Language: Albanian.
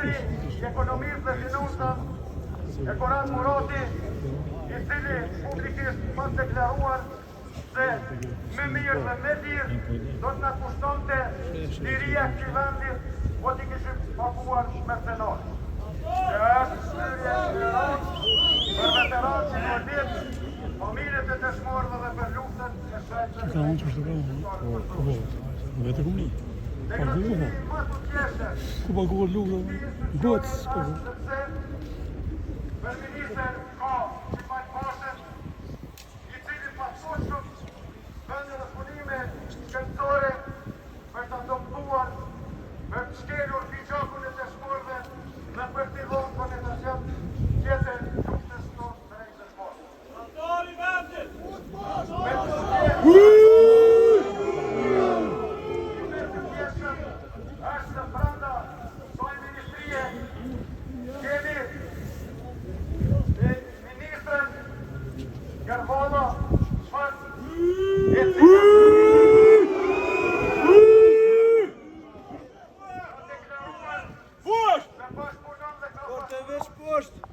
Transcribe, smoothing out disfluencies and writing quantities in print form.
Ministri i Ekonomisë dhe Financave, Ekorat Murati, i cili publikisht pas deklaruar se me mirë dhe me dirë do të na kushtonte liria këtij vendit, po t'i kishim paguar mercenarë. Që është shërje për veteranë që do ditë, familjet e dëshmorëve dhe për luftën e shajtës. Vete ku mi? Degradimi më të tjeshtë, Ku paguar luftën? Gocë paguar. për minister ka Qipaj Pashën, i cili pasoqëm vende dhe punime shkëndësore për të adoptuar, për të shkelur fijakun e dëshmorëve dhe për t'i dhënë konetacion tjetër luftës tonë të rejtë dëshmorë. Është brenda kësaj ministrie kemi ministrën Gërvalla Shfat, e cila ka deklaruar se bashkëpunon dhe ka